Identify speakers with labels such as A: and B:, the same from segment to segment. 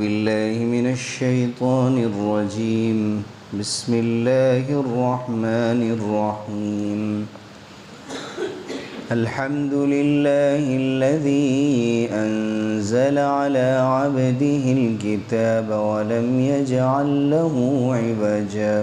A: بالله من الشيطان الرجيم. بسم الله الرحمن الرحيم. الحمد لله الذي أنزل على عبده الكتاب ولم يجعل له عوجا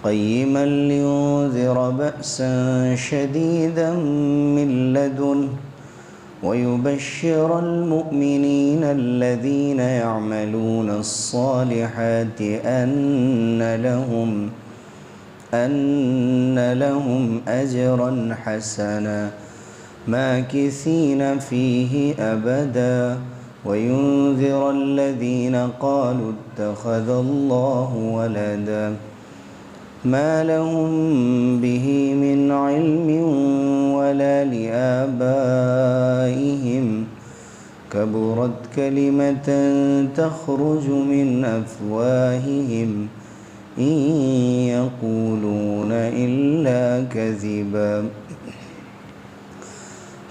A: قيما لينذر بأسا شديدا من لدنه ويبشر المؤمنين الذين يعملون الصالحات أن لهم أجرا حسنا ماكثين فيه أبدا وينذر الذين قالوا اتخذ الله ولدا ما لهم به من علم ولا لآبائهم كبرت كلمة تخرج من أفواههم إن يقولون إلا كذبا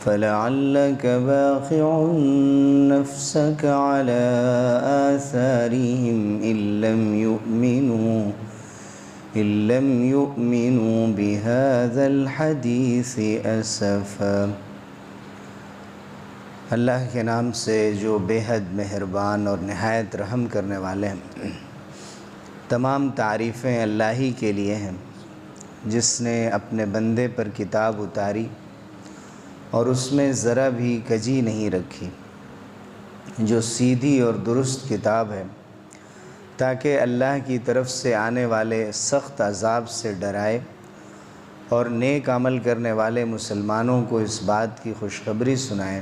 A: فلعلك باخع نفسك على آثارهم إن لم يؤمنوا بهذا الحديث أسفا. اللہ کے نام سے جو بے حد مہربان اور نہایت رحم کرنے والے ہیں. تمام تعریفیں اللہ ہی کے لیے ہیں جس نے اپنے بندے پر کتاب اتاری اور اس میں ذرا بھی کجی نہیں رکھی، جو سیدھی اور درست کتاب ہے تاکہ اللہ کی طرف سے آنے والے سخت عذاب سے ڈرائے اور نیک عمل کرنے والے مسلمانوں کو اس بات کی خوشخبری سنائے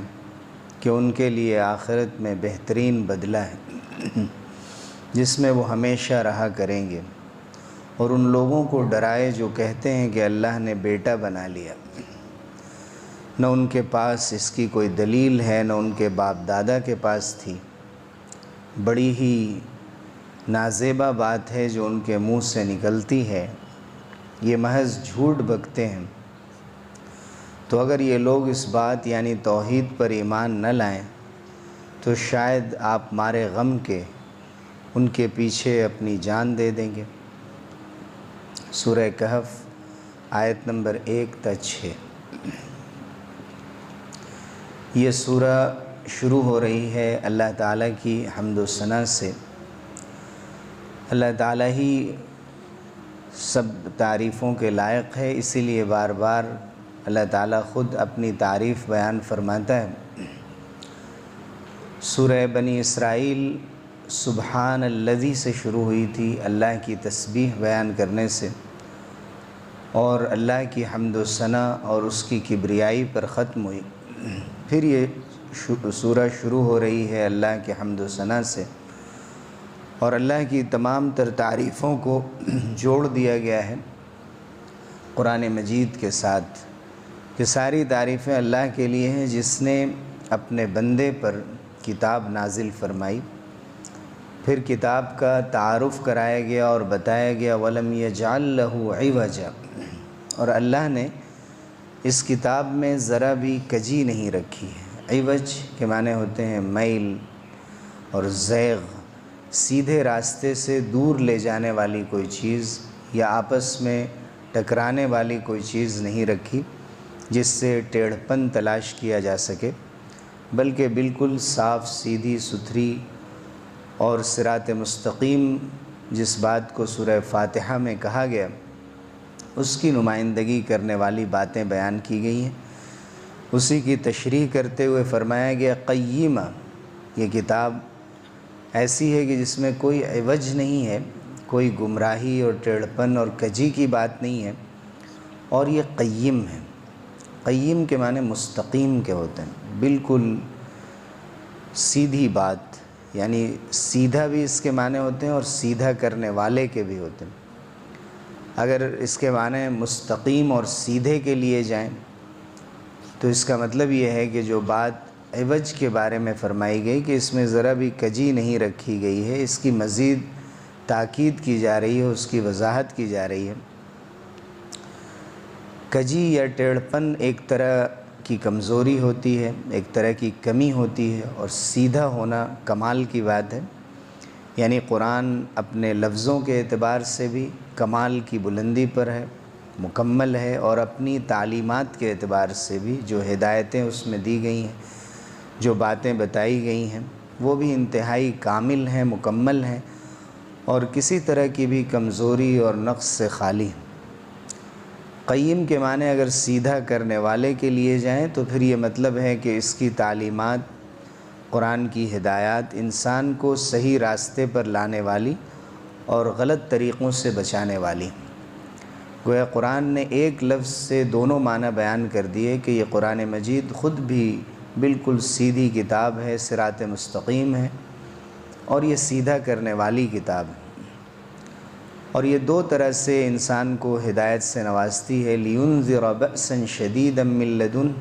A: کہ ان کے لیے آخرت میں بہترین بدلہ ہے جس میں وہ ہمیشہ رہا کریں گے، اور ان لوگوں کو ڈرائے جو کہتے ہیں کہ اللہ نے بیٹا بنا لیا. نہ ان کے پاس اس کی کوئی دلیل ہے، نہ ان کے باپ دادا کے پاس تھی. بڑی ہی نازیبا بات ہے جو ان کے منہ سے نکلتی ہے، یہ محض جھوٹ بکتے ہیں. تو اگر یہ لوگ اس بات یعنی توحید پر ایمان نہ لائیں تو شاید آپ مارے غم کے ان کے پیچھے اپنی جان دے دیں گے. سورہ کہف آیت نمبر 1 تا 6. یہ سورہ شروع ہو رہی ہے اللہ تعالیٰ کی حمد و ثنا سے. اللہ تعالیٰ ہی سب تعریفوں کے لائق ہے، اسی لیے بار بار اللہ تعالیٰ خود اپنی تعریف بیان فرماتا ہے. سورہ بنی اسرائیل سبحان الذی سے شروع ہوئی تھی، اللہ کی تسبیح بیان کرنے سے، اور اللہ کی حمد و ثنا اور اس کی کبریائی پر ختم ہوئی. پھر یہ سورہ شروع ہو رہی ہے اللہ کی حمد و ثنا سے، اور اللہ کی تمام تر تعریفوں کو جوڑ دیا گیا ہے قرآن مجید کے ساتھ کہ ساری تعریفیں اللہ کے لیے ہیں جس نے اپنے بندے پر کتاب نازل فرمائی. پھر کتاب کا تعارف کرایا گیا اور بتایا گیا وَلَمْ يَجْعَلْ لَهُ عِوَجًا، اور اللہ نے اس کتاب میں ذرا بھی کجی نہیں رکھی ہے. عوج کے معنی ہوتے ہیں میل اور زیغ، سیدھے راستے سے دور لے جانے والی کوئی چیز یا آپس میں ٹکرانے والی کوئی چیز نہیں رکھی جس سے ٹیڑھ پن تلاش کیا جا سکے، بلکہ بالکل صاف سیدھی ستھری اور صراط مستقیم جس بات کو سورہ فاتحہ میں کہا گیا اس کی نمائندگی کرنے والی باتیں بیان کی گئی ہیں. اسی کی تشریح کرتے ہوئے فرمایا گیا قیمہ، یہ کتاب ایسی ہے کہ جس میں کوئی عوج نہیں ہے، کوئی گمراہی اور ٹیڑھپن اور کجی کی بات نہیں ہے، اور یہ قیم ہے. قیم کے معنی مستقیم کے ہوتے ہیں، بالکل سیدھی بات، یعنی سیدھا بھی اس کے معنی ہوتے ہیں اور سیدھا کرنے والے کے بھی ہوتے ہیں. اگر اس کے معنی مستقیم اور سیدھے کے لیے جائیں تو اس کا مطلب یہ ہے کہ جو بات عوج کے بارے میں فرمائی گئی کہ اس میں ذرا بھی کجی نہیں رکھی گئی ہے، اس کی مزید تاکید کی جا رہی ہے، اس کی وضاحت کی جا رہی ہے. کجی یا ٹیڑھپن ایک طرح کی کمزوری ہوتی ہے، ایک طرح کی کمی ہوتی ہے، اور سیدھا ہونا کمال کی بات ہے۔ یعنی قرآن اپنے لفظوں کے اعتبار سے بھی کمال کی بلندی پر ہے، مکمل ہے، اور اپنی تعلیمات کے اعتبار سے بھی جو ہدایتیں اس میں دی گئی ہیں، جو باتیں بتائی گئی ہیں، وہ بھی انتہائی کامل ہیں، مکمل ہیں، اور کسی طرح کی بھی کمزوری اور نقص سے خالی ہیں۔ قیم کے معنی اگر سیدھا کرنے والے کے لیے جائیں تو پھر یہ مطلب ہے کہ اس کی تعلیمات، قرآن کی ہدایات انسان کو صحیح راستے پر لانے والی اور غلط طریقوں سے بچانے والی۔ گویا قرآن نے ایک لفظ سے دونوں معنی بیان کر دیے کہ یہ قرآن مجید خود بھی بالکل سیدھی کتاب ہے، صراط مستقیم ہے، اور یہ سیدھا کرنے والی کتاب ہے، اور یہ دو طرح سے انسان کو ہدایت سے نوازتی ہے۔ لِيُنذِرَ بَأْسًا شَدِيدًا مِّن لَّدُنْ،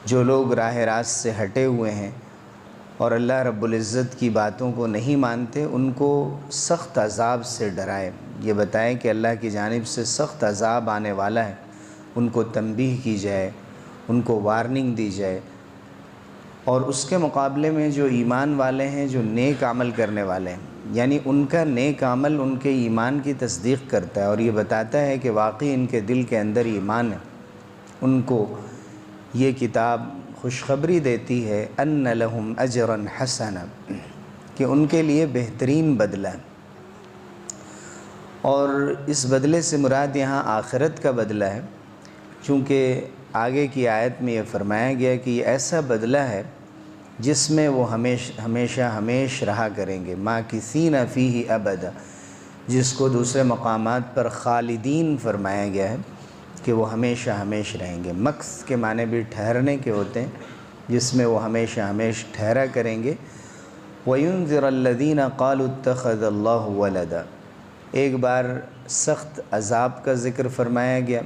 A: جو لوگ راہ راست سے ہٹے ہوئے ہیں اور اللہ رب العزت کی باتوں کو نہیں مانتے، ان کو سخت عذاب سے ڈرائے، یہ بتائے کہ اللہ کی جانب سے سخت عذاب آنے والا ہے، ان کو تنبیہ کی جائے، ان کو وارننگ دی جائے۔ اور اس کے مقابلے میں جو ایمان والے ہیں، جو نیک عمل کرنے والے ہیں، یعنی ان کا نیک عمل ان کے ایمان کی تصدیق کرتا ہے اور یہ بتاتا ہے کہ واقعی ان کے دل کے اندر ایمان ہے، ان کو یہ کتاب خوشخبری دیتی ہے ان لہم اجرا حسنا، کہ ان کے لیے بہترین بدلہ ہے۔ اور اس بدلے سے مراد یہاں آخرت کا بدلہ ہے، چونکہ آگے کی آیت میں یہ فرمایا گیا کہ یہ ایسا بدلہ ہے جس میں وہ ہمیشہ رہا کریں گے، ماکثین فیہ ابدا، جس کو دوسرے مقامات پر خالدین فرمایا گیا ہے کہ وہ ہمیشہ رہیں گے۔ مکث کے معنی بھی ٹھہرنے کے ہوتے ہیں، جس میں وہ ہمیشہ ٹھہرا کریں گے۔ وَيُنذِرَ الَّذِينَ قَالُوا اتَّخَذَ اللَّهُ وَلَدًا، ایک بار سخت عذاب کا ذکر فرمایا گیا،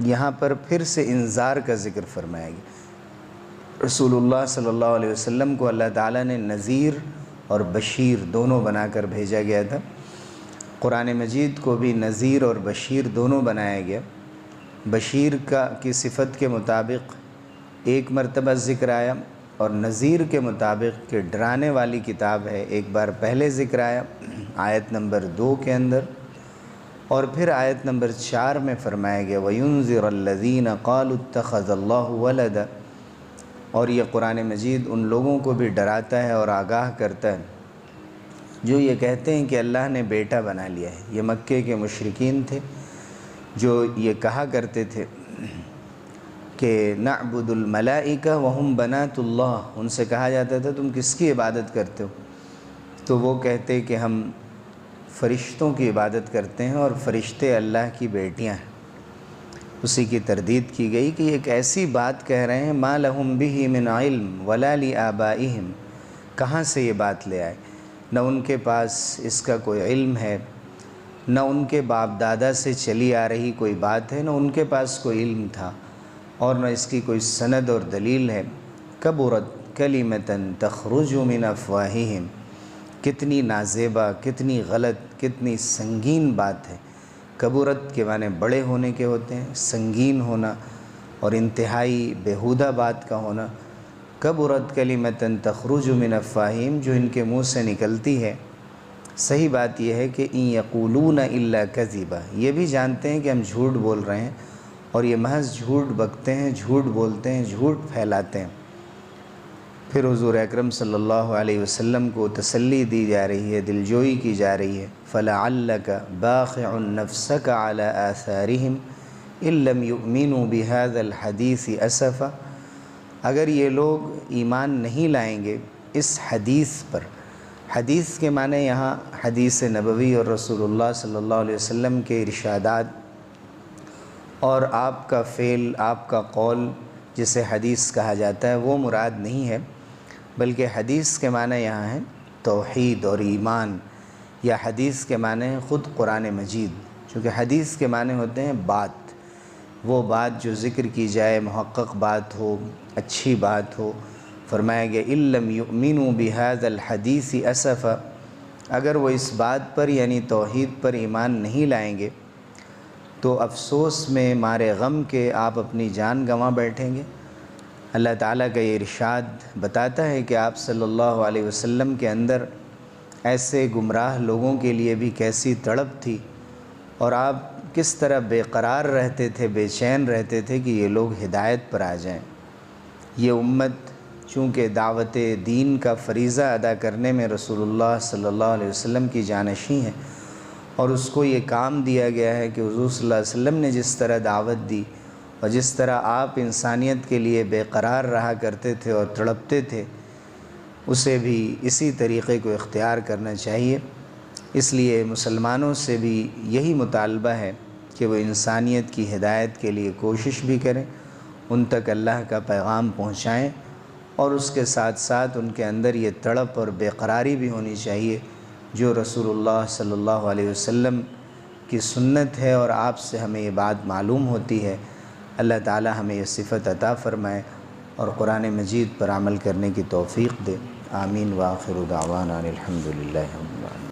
A: یہاں پر پھر سے انذار کا ذکر فرمایا گیا۔ رسول اللہ صلی اللہ علیہ وسلم کو اللہ تعالیٰ نے نذیر اور بشیر دونوں بنا کر بھیجا گیا تھا۔ قرآن مجید کو بھی نذیر اور بشیر دونوں بنایا گیا۔ بشیر کی صفت کے مطابق ایک مرتبہ ذکر آیا، اور نذیر کے مطابق کہ ڈرانے والی کتاب ہے، ایک بار پہلے ذکر آیا آیت نمبر 2 کے اندر، اور پھر آیت نمبر 4 میں فرمایا گیا وَيُنذِرَ الَّذِينَ قَالُوا اتَّخَذَ اللَّهُ وَلَدًا، اور یہ قرآن مجید ان لوگوں کو بھی ڈراتا ہے اور آگاہ کرتا ہے جو یہ کہتے ہیں کہ اللہ نے بیٹا بنا لیا ہے۔ یہ مکے کے مشرکین تھے جو یہ کہا کرتے تھے کہ نعبد الملائکہ وہم بنات اللہ، ان سے کہا جاتا تھا تم کس کی عبادت کرتے ہو؟ تو وہ کہتے کہ ہم فرشتوں کی عبادت کرتے ہیں اور فرشتے اللہ کی بیٹیاں ہیں۔ اسی کی تردید کی گئی کہ یہ ایک ایسی بات کہہ رہے ہیں ما لہم بہ من علم ولا لآبائہم، کہاں سے یہ بات لے آئے؟ نہ ان کے پاس اس کا کوئی علم ہے، نہ ان کے باپ دادا سے چلی آ رہی کوئی بات ہے، نہ ان کے پاس کوئی علم تھا، اور نہ اس کی کوئی سند اور دلیل ہے۔ کبرت کلمۃ تخرج من افواہہم، کتنی نازیبا، کتنی غلط، کتنی سنگین بات ہے۔ کبرت کے معنی بڑے ہونے کے ہوتے ہیں، سنگین ہونا اور انتہائی بیہودہ بات کا ہونا۔ کبرت کلمۃ تخرج من افواہہم، جو ان کے منہ سے نکلتی ہے۔ صحیح بات یہ ہے کہ ان یقولون الا کذبا، یہ بھی جانتے ہیں کہ ہم جھوٹ بول رہے ہیں، اور یہ محض جھوٹ بکتے ہیں، جھوٹ بولتے ہیں، جھوٹ پھیلاتے ہیں۔ پھر حضور اکرم صلی اللہ علیہ وسلم کو تسلی دی جا رہی ہے، دلجوئی کی جا رہی ہے فَلَعَلَّكَ بَاخِعٌ نَفْسَكَ عَلَىٰ آثَارِهِمْ إِن لَّمْ يُؤْمِنُوا بِهَذَا الْحَدِيثِ أَسَفًا، اگر یہ لوگ ایمان نہیں لائیں گے اس حدیث پر۔ حدیث کے معنی یہاں حدیث نبوی اور رسول اللہ صلی اللہ علیہ وسلم کے ارشادات اور آپ کا فعل، آپ کا قول جسے حدیث کہا جاتا ہے، وہ مراد نہیں ہے، بلکہ حدیث کے معنی یہاں ہے توحید اور ایمان، یا حدیث کے معنی ہے خود قرآن مجید، چونکہ حدیث کے معنی ہوتے ہیں بات، وہ بات جو ذکر کی جائے، محقق بات ہو، اچھی بات ہو۔ فرمایا گیا اِن لَّمْ يُؤْمِنُوا بِهَذَا الْحَدِيثِ أَسَفًا، اگر وہ اس بات پر یعنی توحید پر ایمان نہیں لائیں گے تو افسوس میں مارے غم کے آپ اپنی جان گنوا بیٹھیں گے۔ اللہ تعالیٰ کا یہ ارشاد بتاتا ہے کہ آپ صلی اللہ علیہ وسلم کے اندر ایسے گمراہ لوگوں کے لیے بھی کیسی تڑپ تھی، اور آپ کس طرح بے قرار رہتے تھے، بے چین رہتے تھے کہ یہ لوگ ہدایت پر آ جائیں۔ یہ امت چونکہ دعوت دین کا فریضہ ادا کرنے میں رسول اللہ صلی اللہ علیہ وسلم کی جانشین ہے، اور اس کو یہ کام دیا گیا ہے کہ حضور صلی اللہ علیہ وسلم نے جس طرح دعوت دی اور جس طرح آپ انسانیت کے لیے بے قرار رہا کرتے تھے اور تڑپتے تھے، اسے بھی اسی طریقے کو اختیار کرنا چاہیے۔ اس لیے مسلمانوں سے بھی یہی مطالبہ ہے کہ وہ انسانیت کی ہدایت کے لیے کوشش بھی کریں، ان تک اللہ کا پیغام پہنچائیں، اور اس کے ساتھ ساتھ ان کے اندر یہ تڑپ اور بے قراری بھی ہونی چاہیے جو رسول اللہ صلی اللہ علیہ وسلم کی سنت ہے، اور آپ سے ہمیں یہ بات معلوم ہوتی ہے۔ اللہ تعالی ہمیں یہ صفت عطا فرمائے اور قرآن مجید پر عمل کرنے کی توفیق دے۔ آمین۔ وآخر دعوانا الحمد للہ رب العالمین۔